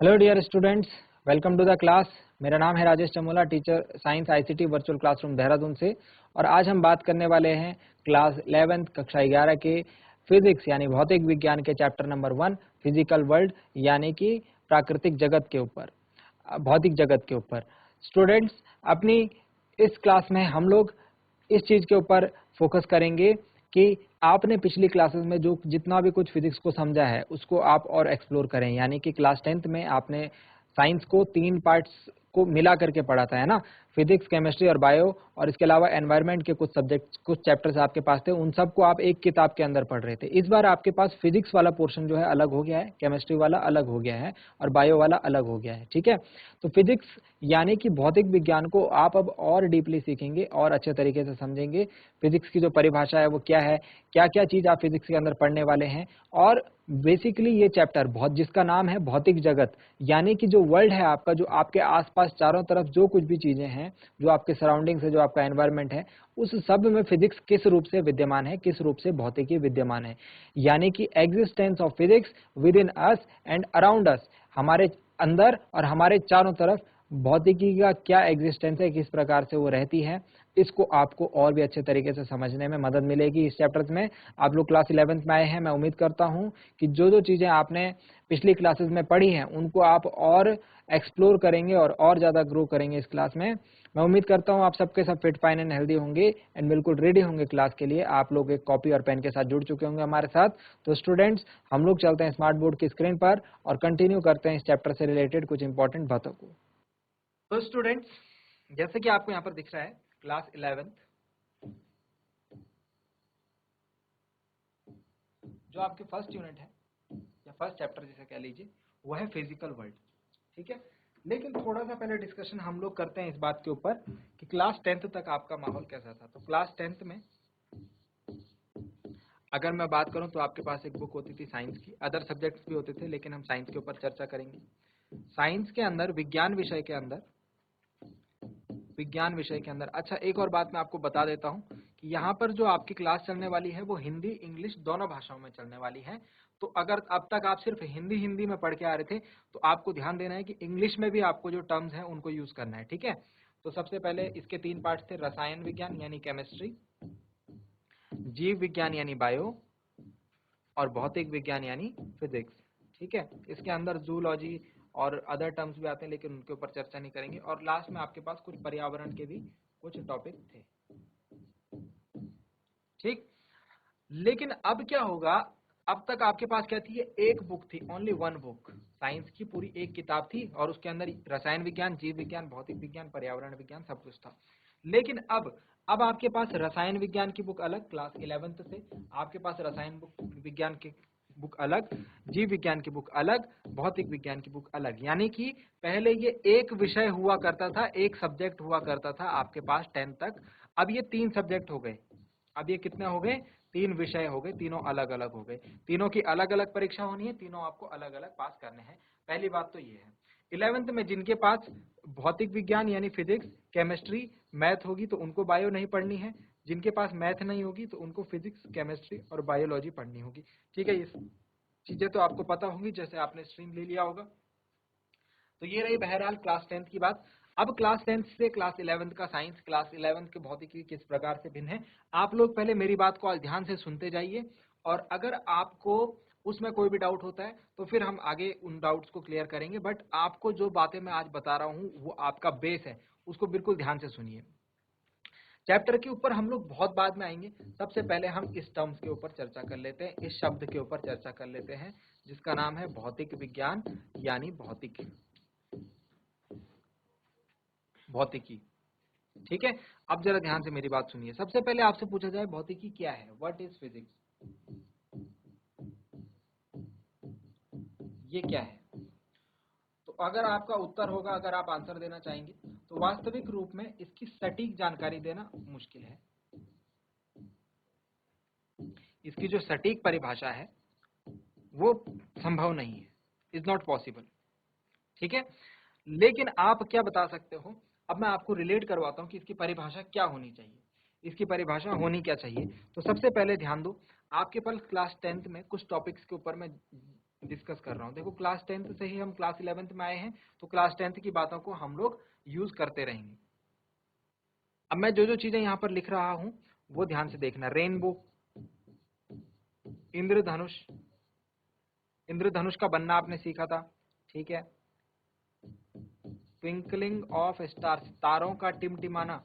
Hello dear students, welcome to the class. मेरा नाम है Rajesh Chamola, teacher science ICT virtual classroom Dehradun से। और आज हम बात करने वाले हैं क्लास 11 कक्षा 11 के फिजिक्स यानी भौतिक विज्ञान के चैप्टर नंबर 1 फिजिकल वर्ल्ड यानी कि प्राकृतिक जगत के ऊपर, भौतिक जगत के ऊपर। स्टूडेंट्स, अपनी इस क्लास में हम लोग इस चीज के ऊपर फोकस करेंगे कि आपने पिछली क्लासेस में जो जितना भी कुछ फिजिक्स को समझा है उसको आप और एक्सप्लोर करें। यानी कि क्लास 10th में आपने साइंस को 3 पार्ट्स को मिला करके पढ़ा था, है ना। फिजिक्स, केमिस्ट्री और बायो, और इसके अलावा एनवायरनमेंट के कुछ सब्जेक्ट्स, कुछ चैप्टर्स आपके पास थे, उन सबको आप एक किताब के अंदर पढ़ रहे थे। इस बार आपके पास फिजिक्स वाला पोर्शन जो है अलग हो गया है, केमिस्ट्री वाला अलग हो गया है और बायो वाला अलग हो गया है, ठीक है। तो फिजिक्स यानी कि भौतिक विज्ञान को आप अब और डीपली सीखेंगे और अच्छे तरीके से समझेंगे। फिजिक्स की जो परिभाषा है वो क्या है, क्या क्या चीज आप फिजिक्स के अंदर पढ़ने वाले हैं। और बेसिकली ये चैप्टर बहुत, जिसका नाम है भौतिक जगत, यानी कि जो वर्ल्ड है आपका, जो आपके आसपास चारों तरफ जो कुछ भी चीजें हैं, जो आपके सराउंडिंग्स है, जो आपका एनवायरनमेंट है, उस सब में फिजिक्स किस रूप से विद्यमान है, किस रूप से भौतिकी विद्यमान है। यानी कि existence of physics with in us and around us, हमारे अंदर और हमारे चारों तरफ भौतिकी का क्या एग्जिस्टेंस है, किस प्रकार से वो रहती है, इसको आपको और भी अच्छे तरीके से समझने में मदद मिलेगी इस चैप्टर्स में। आप लोग क्लास 11th में आए हैं, मैं उम्मीद करता हूं कि जो जो चीजें आपने पिछली क्लासेस में पढ़ी हैं उनको आप और एक्सप्लोर करेंगे और ज्यादा ग्रो करेंगे इस क्लास में। मैं उम्मीद करता हूं आप सबके सब फिट, फाइन एंड हेल्दी होंगे एंड बिल्कुल रेडी होंगे क्लास के लिए। आप लोग एक कॉपी और पेन के साथ जुड़ चुके होंगे हमारे साथ। तो स्टूडेंट्स, हम लोग चलते हैं स्मार्ट बोर्ड की स्क्रीन पर और कंटिन्यू करते हैं इस चैप्टर से रिलेटेड कुछ इंपॉर्टेंट बातों को। तो स्टूडेंट्स, जैसे कि आपको यहाँ पर दिख रहा है, क्लास 11 जो आपकी फर्स्ट यूनिट है या फर्स्ट चैप्टर जिसे कह लीजिए, वो है फिजिकल वर्ल्ड, ठीक है। लेकिन थोड़ा सा पहले डिस्कशन हम लोग करते हैं इस बात के ऊपर कि क्लास 10th तक आपका माहौल कैसा था। तो क्लास 10th में अगर मैं बात करूं तो आपके पास एक बुक होती थी साइंस की, अदर सब्जेक्ट्स भी होते थे लेकिन हम साइंस के ऊपर चर्चा करेंगे। साइंस के अंदर, विज्ञान विषय के अंदर, विज्ञान विषय के अंदर, अच्छा एक और बात मैं आपको बता देता हूं कि यहाँ पर जो आपकी क्लास चलने वाली है वो हिंदी इंग्लिश दोनों भाषाओं में चलने वाली है। तो अगर अब तक आप सिर्फ हिंदी हिंदी में पढ़ के आ रहे थे तो आपको ध्यान देना है कि इंग्लिश में भी आपको जो टर्म्स हैं उनको यूज करना है, ठीक है। तो सबसे पहले इसके 3 पार्ट्स थे, रसायन विज्ञान यानी केमिस्ट्री, जीव विज्ञान यानी बायो, और भौतिक विज्ञान यानी फिजिक्स, ठीक है। इसके अंदर जूलॉजी और अदर टर्म्स भी आते हैं लेकिन उनके ऊपर चर्चा नहीं करेंगे। और लास्ट में आपके पास कुछ पर्यावरण के भी कुछ टॉपिक थे, ठीक। लेकिन अब क्या होगा, अब तक आपके पास क्या थी, एक बुक थी, ओनली वन बुक, साइंस की पूरी एक किताब थी और उसके अंदर रसायन विज्ञान, जीव विज्ञान, भौतिक विज्ञान, पर्यावरण विज्ञान सब कुछ था। लेकिन अब आपके पास रसायन विज्ञान की बुक अलग, क्लास 11th से आपके पास रसायन विज्ञान की बुक अलग, जीव विज्ञान की बुक अलग, भौतिक विज्ञान की बुक अलग। यानी कि पहले ये एक विषय हुआ करता था, एक सब्जेक्ट हुआ करता था आपके पास 10th तक। अब ये 3 सब्जेक्ट हो गए। अब ये कितने हो गए, 3 विषय हो गए, तीनों अलग अलग हो गए। तीनों की अलग अलग परीक्षा होनी है, तीनों आपको अलग अलग पास करने हैं। पहली बात तो ये है। 11th में जिनके पास भौतिक विज्ञान यानी फिजिक्स, केमिस्ट्री, मैथ होगी तो उनको बायो नहीं पढ़नी है। जिनके पास मैथ नहीं होगी तो उनको फिजिक्स, केमिस्ट्री और बायोलॉजी पढ़नी होगी, ठीक है। ये चीजें तो आपको पता होंगी जैसे आपने स्ट्रीम ले लिया होगा। तो ये रही बहरहाल क्लास 10th की बात। अब क्लास 10th से क्लास 11th का साइंस, क्लास 11th के भौतिकी किस प्रकार से भिन्न है, आप लोग पहले मेरी बात को ध्यान से सुनते जाइए। और अगर आपको उसमें कोई भी डाउट होता है तो फिर हम आगे उन डाउट्स को क्लियर करेंगे। बट आपको जो बातें मैं आज बता रहा हूँ वो आपका बेस है, उसको बिल्कुल ध्यान से सुनिए। चैप्टर के ऊपर हम लोग बहुत बाद में आएंगे, सबसे पहले हम इस टर्म्स के ऊपर चर्चा कर लेते हैं, इस शब्द के ऊपर चर्चा कर लेते हैं जिसका नाम है भौतिक विज्ञान यानी भौतिकी, ठीक है। अब जरा ध्यान से मेरी बात सुनिए। सबसे पहले आपसे पूछा जाए भौतिकी क्या है, व्हाट इज फिजिक्स, ये क्या है। तो अगर आपका उत्तर होगा, अगर आप आंसर देना चाहेंगे तो वास्तविक रूप में इसकी सटीक जानकारी देना मुश्किल है। इसकी जो सटीक परिभाषा है वो संभव नहीं है, इज नॉट पॉसिबल, ठीक है। लेकिन आप क्या बता सकते हो, अब मैं आपको रिलेट करवाता हूं कि इसकी परिभाषा क्या होनी चाहिए, इसकी परिभाषा होनी क्या चाहिए। तो सबसे पहले ध्यान दो, आपके पास क्लास 10th में कुछ टॉपिक्स के ऊपर मैं डिस्कस कर रहा हूँ। देखो क्लास 10th से ही हम क्लास 11th में आए हैं, तो क्लास 10th की बातों को हम लोग यूज करते रहेंगे। अब मैं जो जो चीजें यहाँ पर लिख रहा हूँ वो ध्यान से देखना। रेनबो, इंद्रधनुष, इंद्रधनुष का बनना आपने सीखा था, ठीक है। ट्विंकलिंग ऑफ स्टार्स, तारों का टिमटिमाना,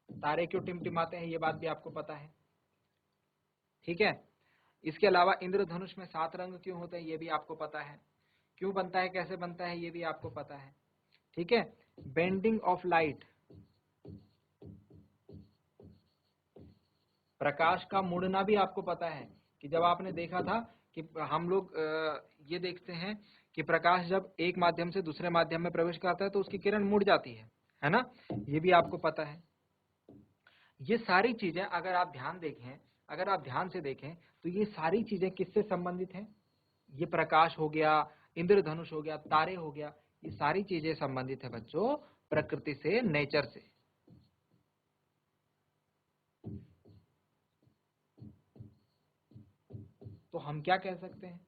तारे क्यों टिमटिमाते हैं ये बात भी आपको पता है, ठीक है। इसके अलावा इंद्रधनुष में 7 रंग क्यों होते हैं ये भी आपको पता है, क्यों बनता है, कैसे बनता है ये भी आपको पता है, ठीक है। बेंडिंग ऑफ लाइट, प्रकाश का मुड़ना भी आपको पता है कि जब आपने देखा था कि हम लोग ये देखते हैं कि प्रकाश जब एक माध्यम से दूसरे माध्यम में प्रवेश करता है तो उसकी किरण मुड़ जाती है ना, ये भी आपको पता है। ये सारी चीजें अगर आप ध्यान देखें, अगर आप ध्यान से देखें तो ये सारी चीजें किससे संबंधित हैं? ये प्रकाश हो गया, इंद्रधनुष हो गया, तारे हो गया, ये सारी चीजें संबंधित है बच्चों प्रकृति से, नेचर से। तो हम क्या कह सकते हैं,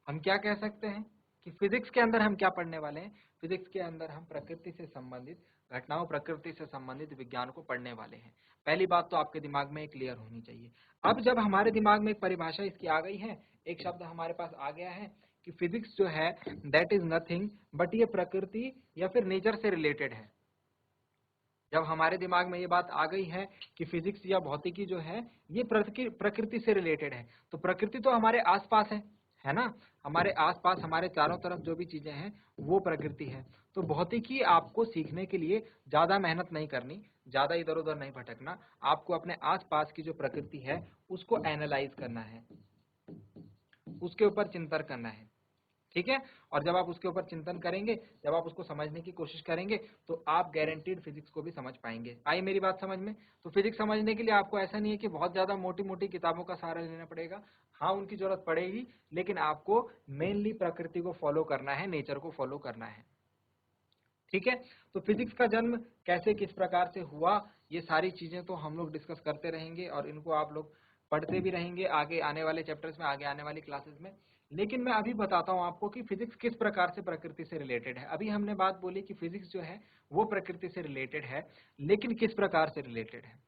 हम क्या कह सकते हैं कि फिजिक्स के अंदर हम क्या पढ़ने वाले हैं? फिजिक्स के अंदर हम प्रकृति से संबंधित घटनाओं, प्रकृति से संबंधित विज्ञान को पढ़ने वाले हैं। पहली बात तो आपके दिमाग में क्लियर होनी चाहिए। अब जब हमारे दिमाग में एक परिभाषा इसकी आ गई है, एक शब्द हमारे पास आ गया है कि फिजिक्स जो है दैट इज नथिंग बट ये प्रकृति या फिर नेचर से रिलेटेड है। जब हमारे दिमाग में ये बात आ गई है कि फिजिक्स या भौतिकी जो है ये प्रकृति से रिलेटेड है, तो प्रकृति तो हमारे आसपास है ना, हमारे आसपास हमारे चारों तरफ जो भी चीजें हैं वो प्रकृति है। तो भौतिकी आपको सीखने के लिए ज्यादा मेहनत नहीं करनी, ज्यादा इधर उधर नहीं भटकना, आपको अपने आसपास की जो प्रकृति है उसको एनालाइज करना है, उसके ऊपर चिंतन करना है, ठीक है। और जब आप उसके ऊपर चिंतन करेंगे, जब आप उसको समझने की कोशिश करेंगे तो आप गारंटीड फिजिक्स को भी समझ पाएंगे। आई मेरी बात समझ में? तो फिजिक्स समझने के लिए आपको ऐसा नहीं है कि बहुत ज्यादा मोटी मोटी किताबों का सहारा लेना पड़ेगा, हाँ उनकी जरूरत पड़ेगी, लेकिन आपको मेनली प्रकृति को फॉलो करना है, नेचर को फॉलो करना है, ठीक है। तो फिजिक्स का जन्म कैसे, किस प्रकार से हुआ, ये सारी चीजें तो हम लोग डिस्कस करते रहेंगे और इनको आप लोग पढ़ते भी रहेंगे आगे आने वाले चैप्टर्स में, आगे आने वाली क्लासेस में। लेकिन मैं अभी बताता हूं आपको कि फिजिक्स किस प्रकार से प्रकृति से रिलेटेड है। अभी हमने बात बोली कि फिजिक्स जो है वो प्रकृति से रिलेटेड है, लेकिन किस प्रकार से रिलेटेड है।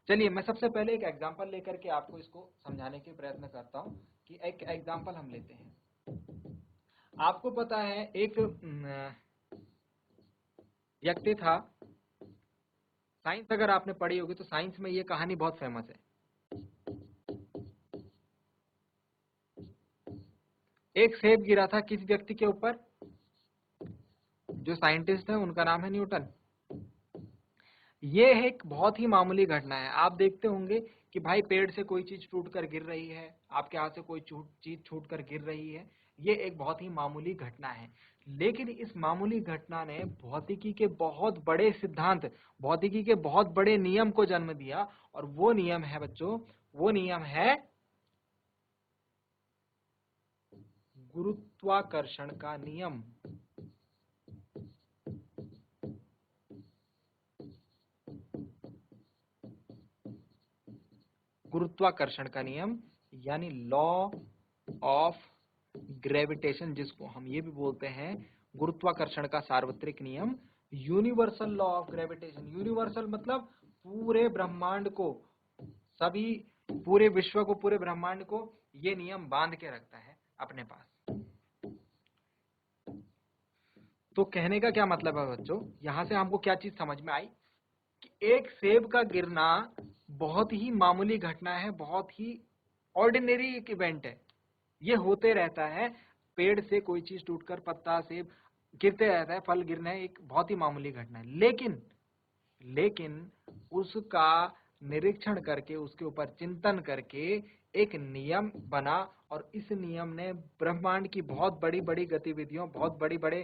चलिए मैं सबसे पहले एक एग्जाम्पल लेकर के आपको इसको समझाने के प्रयत्न करता हूँ कि एक एग्जाम्पल हम लेते हैं। आपको पता है एक व्यक्ति था, साइंस अगर आपने पढ़ी होगी तो साइंस में ये कहानी बहुत फेमस है। एक सेब गिरा था किस व्यक्ति के ऊपर? जो साइंटिस्ट है उनका नाम है न्यूटन। ये एक बहुत ही मामूली घटना है। आप देखते होंगे कि भाई पेड़ से कोई चीज टूट कर गिर रही है, आपके हाथ से कोई चीज छूट कर गिर रही है, ये एक बहुत ही मामूली घटना है। लेकिन इस मामूली घटना ने भौतिकी के बहुत बड़े सिद्धांत, भौतिकी के बहुत बड़े नियम को जन्म दिया। और वो नियम है बच्चों, वो नियम है गुरुत्वाकर्षण का नियम। गुरुत्वाकर्षण का नियम यानी लॉ ऑफ ग्रेविटेशन, जिसको हम ये भी बोलते हैं गुरुत्वाकर्षण का सार्वत्रिक नियम, universal law of gravitation. Universal मतलब पूरे ब्रह्मांड को, सभी पूरे विश्व को, पूरे ब्रह्मांड को ये नियम बांध के रखता है अपने पास। तो कहने का क्या मतलब है बच्चों, यहां से हमको क्या चीज समझ में आई कि एक सेब का गिरना बहुत ही मामूली घटना है, बहुत ही ऑर्डिनरी एक इवेंट है, ये होते रहता है। पेड़ से कोई चीज टूटकर, पत्ता सेब गिरते रहता है, फल गिरना एक बहुत ही मामूली घटना है। लेकिन उसका निरीक्षण करके, उसके ऊपर चिंतन करके एक नियम बना, और इस नियम ने ब्रह्मांड की बहुत बड़ी बड़ी गतिविधियों, बहुत बड़ी बड़े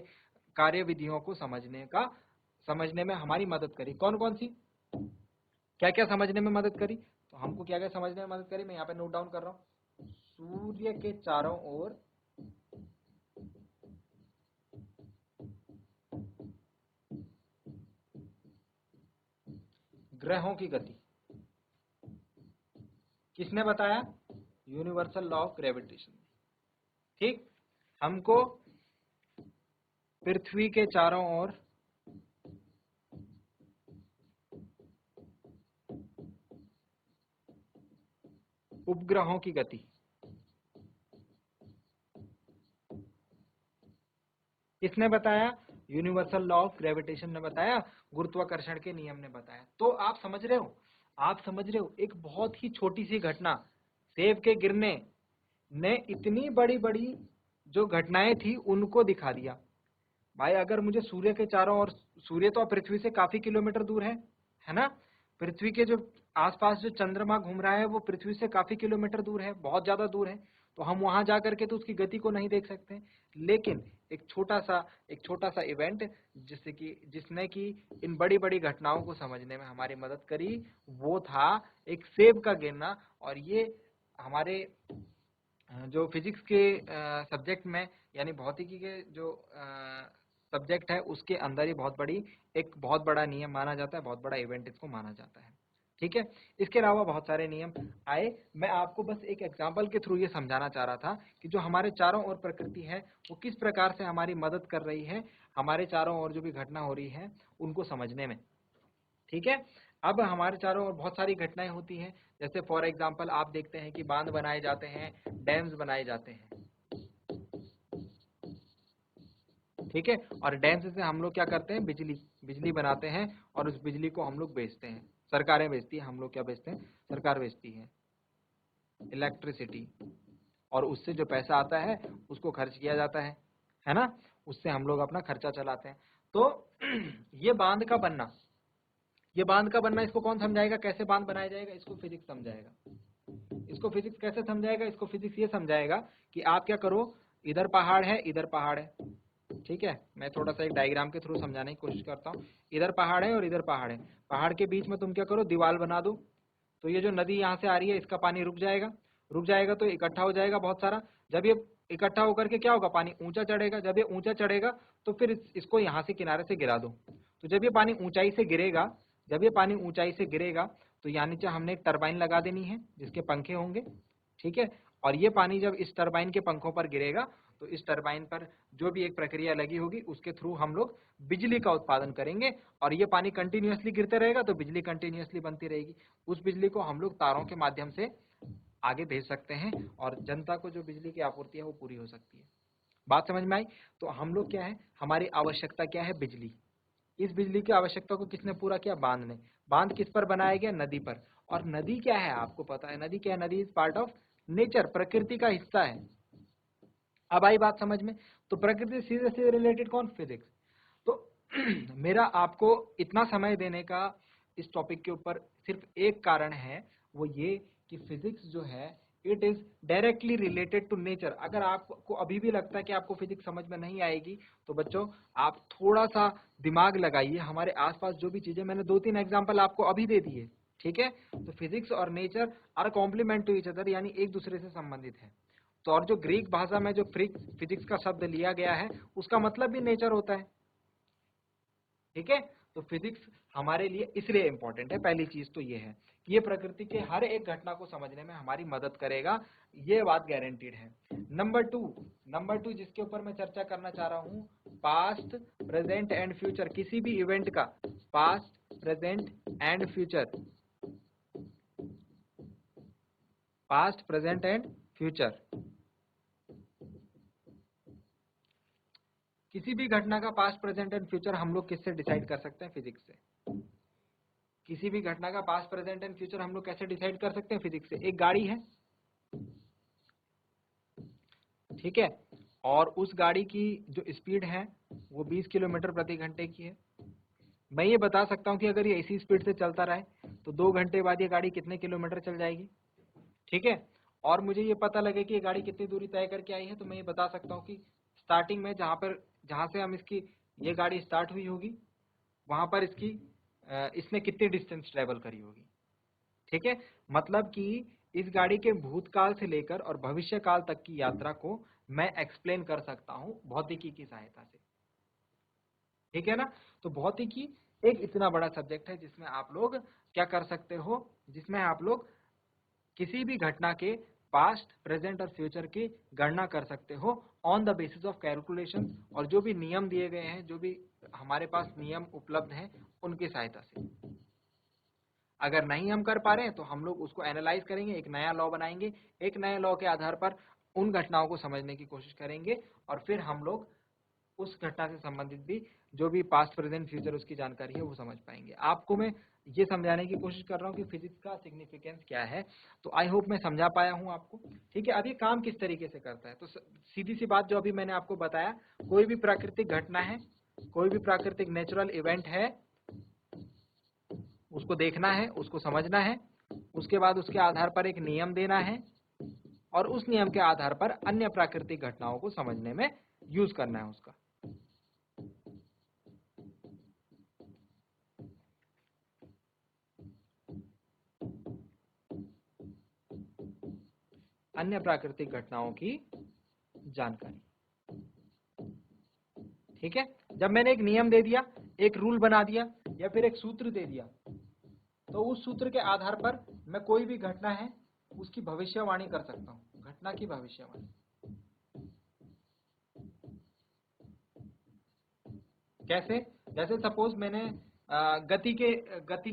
कार्यविधियों को समझने में हमारी मदद करी। कौन कौन सी, क्या क्या समझने में मदद करी? तो हमको क्या क्या समझने में मदद करी, मैं यहाँ पे नोट डाउन कर रहा हूँ। सूर्य के चारों ओर ग्रहों की गति, किसने बताया? Universal law of gravitation. ठीक, हमको पृथ्वी के चारों ओर उपग्रहों की गति, किसने बताया? यूनिवर्सल लॉ ऑफ ग्रेविटेशन ने बताया, गुरुत्वाकर्षण के नियम ने बताया। तो आप समझ रहे हो, आप समझ रहे हो, एक बहुत ही छोटी सी घटना, सेब के गिरने ने इतनी बड़ी बड़ी जो घटनाएं थी उनको दिखा दिया। भाई अगर मुझे सूर्य के चारों ओर, सूर्य तो पृथ्वी से काफी किलोमीटर दूर है ना? पृथ्वी के जो आसपास जो चंद्रमा घूम रहा है वो पृथ्वी से काफी किलोमीटर दूर है, बहुत ज्यादा दूर है। तो हम वहां जा करके तो उसकी गति को नहीं देख सकते, लेकिन एक छोटा सा इवेंट जिसने कि इन बड़ी बड़ी घटनाओं को समझने में हमारी मदद करी, वो था एक सेब का गिरना। और ये हमारे जो फिजिक्स के सब्जेक्ट में, यानी भौतिकी के जो सब्जेक्ट है उसके अंदर ही बहुत बड़ा नियम माना जाता है, बहुत बड़ा इवेंट इसको माना जाता है। ठीक है, इसके अलावा बहुत सारे नियम आए। मैं आपको बस एक एग्जांपल के थ्रू ये समझाना चाह रहा था कि जो हमारे चारों ओर प्रकृति है वो किस प्रकार से हमारी मदद कर रही है, हमारे चारों ओर जो भी घटना हो रही है उनको समझने में। ठीक है, अब हमारे चारों ओर बहुत सारी घटनाएं होती हैं, जैसे फॉर एग्जांपल आप देखते हैं कि बांध बनाए जाते हैं, डैम्स बनाए जाते हैं। ठीक है, और डैम्स से हम लोग क्या करते हैं, बिजली बनाते हैं, और उस बिजली को हम लोग बेचते हैं, सरकारें बेचती है, हम लोग क्या बेचते हैं, सरकार बेचती है इलेक्ट्रिसिटी, और उससे जो पैसा आता है उसको खर्च किया जाता है ना? उससे हम लोग अपना खर्चा चलाते हैं। तो ये बांध का बनना इसको कौन समझाएगा, कैसे बांध बनाया जाएगा, इसको फिजिक्स समझाएगा। इसको फिजिक्स कैसे समझाएगा, इसको फिजिक्स ये समझाएगा कि आप क्या करो, इधर पहाड़ है, इधर पहाड़ है। ठीक है, मैं थोड़ा सा एक डायग्राम के थ्रू समझाने की कोशिश करता हूँ। इधर पहाड़ है और इधर पहाड़ है, पहाड़ के बीच में तुम क्या करो, दीवार बना दो। तो ये जो नदी यहाँ से आ रही है इसका पानी रुक जाएगा तो इकट्ठा हो जाएगा बहुत सारा। जब ये इकट्ठा होकर के क्या होगा, पानी ऊंचा चढ़ेगा। जब ये ऊंचा चढ़ेगा तो फिर इसको यहाँ से किनारे से गिरा दो। तो जब ये पानी ऊंचाई से गिरेगा, तो यहाँ नीचे हमने एक टरबाइन लगा देनी है जिसके पंखे होंगे। ठीक है, और ये पानी जब इस टरबाइन के पंखों पर गिरेगा तो इस टरबाइन पर जो भी एक प्रक्रिया लगी होगी उसके थ्रू हम लोग बिजली का उत्पादन करेंगे, और ये पानी कंटिन्यूअसली गिरते रहेगा तो बिजली कंटिन्यूअसली बनती रहेगी। उस बिजली को हम लोग तारों के माध्यम से आगे भेज सकते हैं, और जनता को जो बिजली की आपूर्ति है वो पूरी हो सकती है। बात समझ में आई? तो हम लोग क्या है, हमारी आवश्यकता क्या है, बिजली। इस बिजली की आवश्यकता को किसने पूरा किया, बांध ने। बांध किस पर बनाया गया, नदी पर। और नदी क्या है, आपको पता है नदी क्या है, नदी इज पार्ट ऑफ नेचर, प्रकृति का हिस्सा है। अब आई बात समझ में? तो प्रकृति सीधे सीधे रिलेटेड कौन, फिजिक्स। तो मेरा आपको इतना समय देने का इस टॉपिक के ऊपर सिर्फ एक कारण है, वो ये कि फिजिक्स जो है it is directly related to nature. अगर आपको अभी भी लगता है कि आपको फिजिक्स समझ में नहीं आएगी, तो बच्चों आप थोड़ा सा दिमाग लगाइए। हमारे आसपास जो भी चीजें, मैंने 2-3 एग्जाम्पल आपको अभी दे दिए। ठीक है, तो फिजिक्स और nature are complement to each other, यानी एक दूसरे से संबंधित है। तो और जो ग्रीक भाषा में जो फिजिक्स का शब्द लिया गया है उसका मतलब भी नेचर होता है। ठीक है, तो फिजिक्स हमारे लिए इसलिए इंपॉर्टेंट है। पहली चीज तो ये है कि ये प्रकृति के हर एक घटना को समझने में हमारी मदद करेगा, ये बात गारंटीड है। नंबर टू जिसके ऊपर मैं चर्चा करना चाह रहा हूं, पास्ट, प्रेजेंट एंड फ्यूचर। किसी भी इवेंट का past, present and future, past, present and future. किसी भी घटना का पास्ट, प्रेजेंट एंड फ्यूचर हम लोग किससे डिसाइड कर सकते हैं, फिजिक्स से। किसी भी घटना का पास्ट, प्रेजेंट एंड फ्यूचर हम लोग कैसे डिसाइड कर सकते हैं, फिजिक्स से। एक गाड़ी है, ठीक है, और उस गाड़ी की जो स्पीड है वो 20 किलोमीटर प्रति घंटे की है। मैं ये बता सकता हूँ कि अगर ये इसी स्पीड से चलता रहे तो 2 घंटे बाद ये गाड़ी कितने किलोमीटर चल जाएगी। ठीक है, और मुझे ये पता लगे कि ये गाड़ी कितनी दूरी तय करके आई है, तो मैं ये बता सकता हूँ कि स्टार्टिंग में जहाँ से हम इसकी ये गाड़ी स्टार्ट हुई होगी वहां पर इसने कितनी डिस्टेंस ट्रेवल करी होगी। ठीक है, मतलब कि इस गाड़ी के भूतकाल से लेकर और भविष्य काल तक की यात्रा को मैं एक्सप्लेन कर सकता हूं भौतिकी की सहायता से। ठीक है ना? तो भौतिकी एक इतना बड़ा सब्जेक्ट है जिसमें आप लोग क्या कर सकते हो, जिसमें आप लोग किसी भी घटना के पास्ट, प्रेजेंट और फ्यूचर की गणना कर सकते हो on the basis of calculation, और जो भी नियम दिए गए हैं, जो भी हमारे पास नियम उपलब्ध हैं, उनकी सहायता से। अगर नहीं हम कर पा रहे हैं तो हम लोग उसको एनालाइज करेंगे, एक नया लॉ बनाएंगे, एक नए लॉ के आधार पर उन घटनाओं को समझने की कोशिश करेंगे, और फिर हम लोग उस घटना से संबंधित भी जो भी पास्ट, प्रेजेंट, फ्यूचर उसकी जानकारी है वो समझ पाएंगे। आपको मैं ये समझाने की कोशिश कर रहा हूँ कि फिजिक्स का सिग्निफिकेंस क्या है, तो आई होप मैं समझा पाया हूँ आपको। ठीक है, अब ये काम किस तरीके से करता है, तो सीधी सी बात जो अभी मैंने आपको बताया, कोई भी प्राकृतिक घटना है, कोई भी प्राकृतिक नेचुरल इवेंट है, उसको देखना है, उसको समझना है, उसके बाद उसके आधार पर एक नियम देना है, और उस नियम के आधार पर अन्य प्राकृतिक घटनाओं को समझने में यूज करना है उसका। अन्य प्राकृतिक घटनाओं की जानकारी। ठीक है, जब मैंने एक नियम दे दिया, एक रूल बना दिया, या फिर एक सूत्र दे दिया, तो उस सूत्र के आधार पर मैं कोई भी घटना है उसकी भविष्यवाणी कर सकता हूं, घटना की भविष्यवाणी। कैसे? जैसे सपोज मैंने गति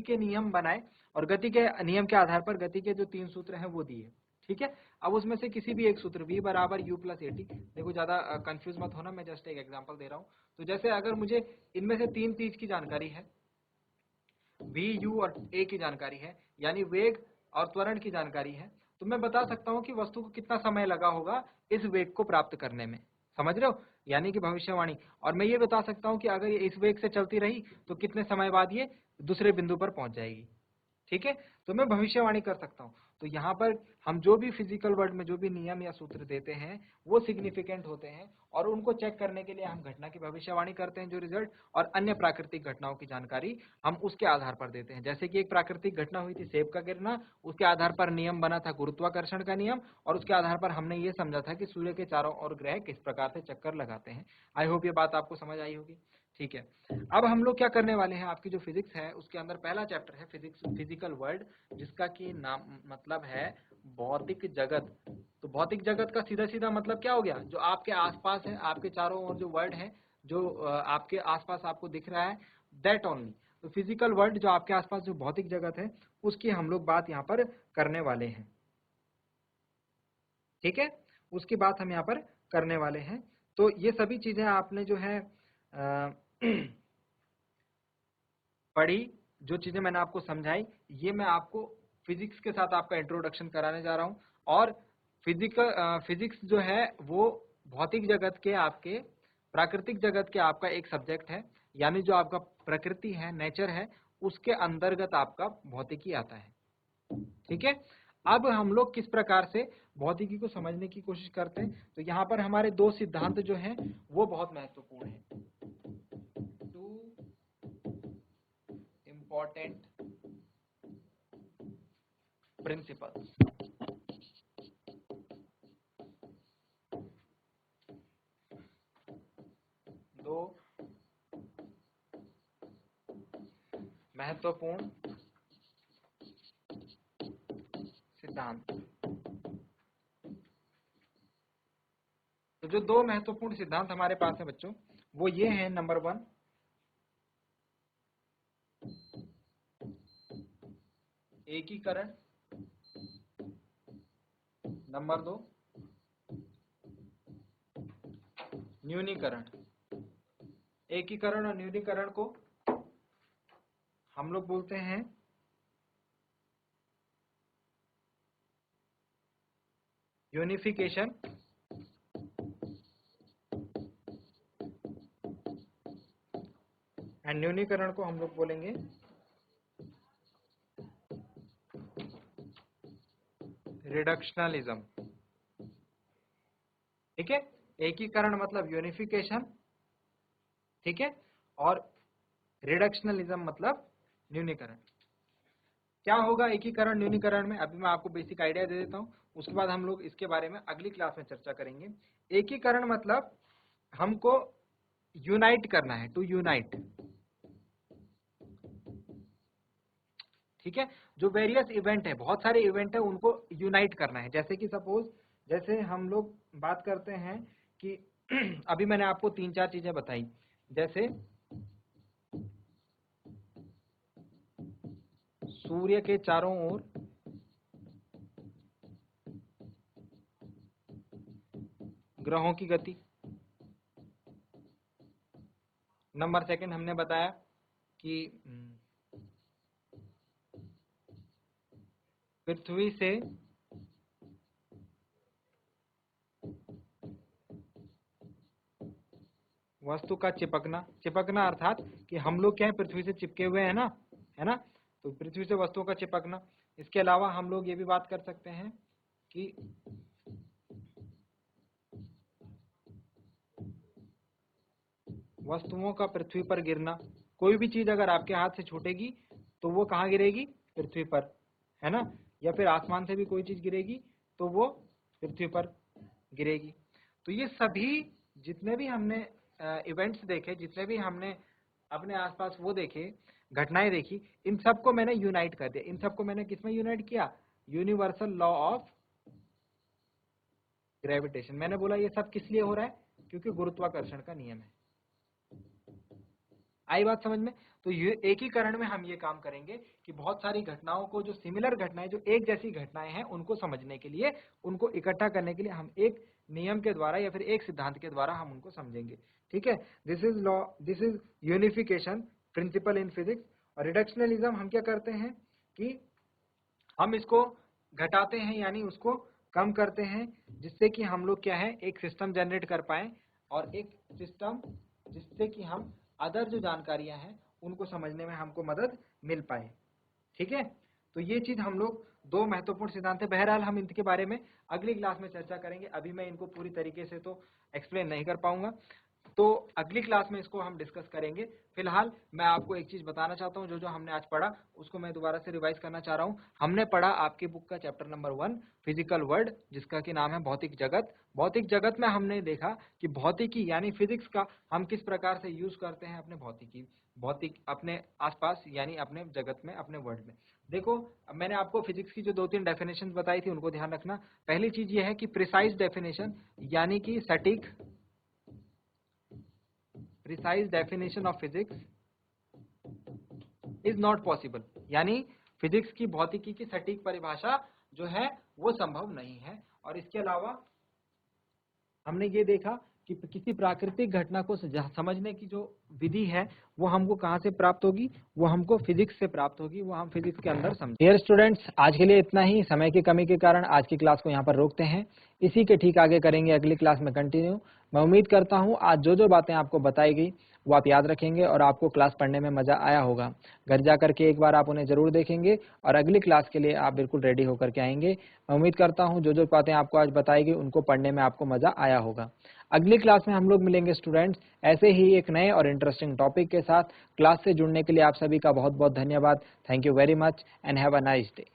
के नियम बनाए, और गति के नियम के आधार पर गति के जो 3 सूत्र हैं वो दिए। ठीक है, अब उसमें से किसी भी एक सूत्र v बराबर u प्लस ए टी, देखो ज्यादा कंफ्यूज मत होना, मैं जस्ट एक एग्जांपल दे रहा हूँ। तो जैसे अगर मुझे इनमें से 3 चीज की जानकारी है, v, u और a की जानकारी है, यानी वेग और त्वरण की जानकारी है, तो मैं बता सकता हूँ कि वस्तु को कितना समय लगा होगा इस वेग को प्राप्त करने में। समझ रहे हो, यानी कि भविष्यवाणी। और मैं ये बता सकता हूँ कि अगर ये इस वेग से चलती रही तो कितने समय बाद ये दूसरे बिंदु पर पहुंच जाएगी। ठीक है, तो मैं भविष्यवाणी कर सकता हूँ। तो यहाँ पर हम जो भी फिजिकल वर्ल्ड में जो भी नियम या सूत्र देते हैं वो सिग्निफिकेंट होते हैं, और उनको चेक करने के लिए हम घटना की भविष्यवाणी करते हैं जो रिजल्ट, और अन्य प्राकृतिक घटनाओं की जानकारी हम उसके आधार पर देते हैं। जैसे कि एक प्राकृतिक घटना हुई थी सेब का गिरना, उसके आधार पर नियम बना था गुरुत्वाकर्षण का नियम, और उसके आधार पर हमने ये समझा था कि सूर्य के चारों ओर ग्रह किस प्रकार से चक्कर लगाते हैं। आई होप ये बात आपको समझ आई होगी। ठीक है, अब हम लोग क्या करने वाले हैं, आपकी जो फिजिक्स है उसके अंदर पहला चैप्टर है फिजिक्स, फिजिकल वर्ल्ड, जिसका कि नाम मतलब है भौतिक जगत। तो भौतिक जगत का सीधा सीधा मतलब क्या हो गया, जो आपके आसपास है, आपके चारों ओर जो वर्ल्ड है, जो आपके आसपास आपको दिख रहा है, दैट ओनली। तो फिजिकल वर्ल्ड, जो आपके आसपास जो भौतिक जगत है, उसकी हम लोग बात यहाँ पर करने वाले हैं। ठीक है, उसकी बात हम यहाँ पर करने वाले हैं। तो ये सभी चीजें आपने जो है पढ़ी, जो चीजें मैंने आपको समझाई, ये मैं आपको फिजिक्स के साथ आपका इंट्रोडक्शन कराने जा रहा हूँ। और फिजिक्स जो है वो भौतिक जगत के, आपके प्राकृतिक जगत के आपका एक सब्जेक्ट है, यानी जो आपका प्रकृति है, नेचर है, उसके अंतर्गत आपका भौतिकी आता है। ठीक है, अब हम लोग किस प्रकार से भौतिकी को समझने की कोशिश करते हैं, तो यहाँ पर हमारे 2 सिद्धांत जो हैं वो बहुत महत्वपूर्ण है। 2 important principles। 2 महत्वपूर्ण सिद्धांत। तो जो 2 महत्वपूर्ण सिद्धांत हमारे पास है बच्चों, वो ये हैं, नंबर 1 एकीकरण, नंबर 2 न्यूनीकरण। एकीकरण और न्यूनीकरण को हम लोग बोलते हैं यूनिफिकेशन एंड न्यूनीकरण को हम लोग बोलेंगे रिडक्शनलिज्म। ठीक है, एकीकरण मतलब यूनिफिकेशन, ठीक है, और रिडक्शनलिज्म मतलब न्यूनीकरण। क्या होगा एकीकरण न्यूनीकरण में, अभी मैं आपको बेसिक आइडिया दे देता हूं, उसके बाद हम लोग इसके बारे में अगली क्लास में चर्चा करेंगे। एकीकरण मतलब हमको यूनाइट करना है, टू यूनाइट। ठीक है। जो वेरियस इवेंट है, बहुत सारे इवेंट है, उनको यूनाइट करना है। जैसे कि सपोज जैसे हम लोग बात करते हैं कि अभी मैंने आपको 3-4 चीजें बताई, जैसे सूर्य के चारों ओर ग्रहों की गति। नंबर सेकंड हमने बताया कि पृथ्वी से वस्तु का चिपकना। चिपकना अर्थात कि हम लोग क्या है, पृथ्वी से चिपके हुए हैं ना, है ना, तो पृथ्वी से वस्तुओं का चिपकना। इसके अलावा हम लोग ये भी बात कर सकते हैं कि वस्तुओं का पृथ्वी पर गिरना। कोई भी चीज अगर आपके हाथ से छूटेगी तो वो कहाँ गिरेगी, पृथ्वी पर, है ना, या फिर आसमान से भी कोई चीज गिरेगी तो वो पृथ्वी पर गिरेगी। तो ये सभी जितने भी हमने इवेंट्स देखे, जितने भी हमने अपने आसपास वो देखे, घटनाएं देखी, इन सबको मैंने यूनाइट कर दिया। इन सबको मैंने किसमें यूनाइट किया, यूनिवर्सल लॉ ऑफ ग्रेविटेशन। मैंने बोला ये सब किस लिए हो रहा है, क्योंकि गुरुत्वाकर्षण का नियम है। आई बात समझ में? तो ये एकीकरण में हम ये काम करेंगे कि बहुत सारी घटनाओं को, जो सिमिलर घटनाएं, जो एक जैसी घटनाएं हैं, उनको समझने के लिए, उनको इकट्ठा करने के लिए हम एक नियम के द्वारा या फिर एक सिद्धांत के द्वारा हम उनको समझेंगे। ठीक है, this is law, this is unification principle in physics. और रिडक्शनलिज्म हम क्या करते हैं कि हम इसको घटाते हैं, यानी उसको कम करते हैं, जिससे कि हम लोग क्या है, एक सिस्टम जनरेट कर पाए, और एक सिस्टम जिससे कि हम अदर जो जानकारियां हैं उनको समझने में हमको मदद मिल पाए। ठीक है, तो ये चीज हम लोग दो महत्वपूर्ण सिद्धांत है। बहरहाल हम इनके बारे में अगली क्लास में चर्चा करेंगे, अभी मैं इनको पूरी तरीके से तो एक्सप्लेन नहीं कर पाऊंगा, तो अगली क्लास में इसको हम डिस्कस करेंगे। फिलहाल मैं आपको एक चीज बताना चाहता हूँ, जो हमने आज पढ़ा उसको मैं दोबारा से रिवाइज करना चाह रहा हूँ। हमने पढ़ा आपकी बुक का चैप्टर नंबर 1 फिजिकल वर्ल्ड, जिसका कि नाम है भौतिक जगत। भौतिक जगत में हमने देखा कि भौतिकी यानी फिजिक्स का हम किस प्रकार से यूज करते हैं अपने भौतिक अपने आसपास, यानी अपने जगत में, अपने वर्ल्ड में। देखो, मैंने आपको फिजिक्स की जो 2-3 डेफिनेशन बताई थी उनको ध्यान रखना। पहली चीज ये है कि प्रिसाइज डेफिनेशन, यानी कि सटीक, precise definition of physics is not possible, यानी फिजिक्स की, भौतिकी की सटीक परिभाषा जो है वो संभव नहीं है। और इसके अलावा हमने ये देखा कि किसी प्राकृतिक घटना को समझने की जो विधि है वो हमको कहाँ से प्राप्त होगी, वो हमको फिजिक्स से प्राप्त होगी, वो हम फिजिक्स के अंदर समझ। डियर स्टूडेंट्स, आज के लिए इतना ही। समय की कमी के कारण आज की क्लास को यहाँ पर रोकते हैं, इसी के ठीक आगे करेंगे अगली क्लास में कंटिन्यू। मैं उम्मीद करता हूँ आज जो बातें आपको बताई गई वो आप याद रखेंगे और आपको क्लास पढ़ने में मजा आया होगा। घर जाकर के एक बार आप उन्हें जरूर देखेंगे और अगली क्लास के लिए आप बिल्कुल रेडी होकर के आएंगे। मैं उम्मीद करता हूँ जो बातें आपको आज बताई गई उनको पढ़ने में आपको मजा आया होगा। अगली क्लास में हम लोग मिलेंगे स्टूडेंट्स, ऐसे ही एक नए और इंटरेस्टिंग टॉपिक के साथ। क्लास से जुड़ने के लिए आप सभी का बहुत बहुत धन्यवाद। Thank you very much and have a nice day.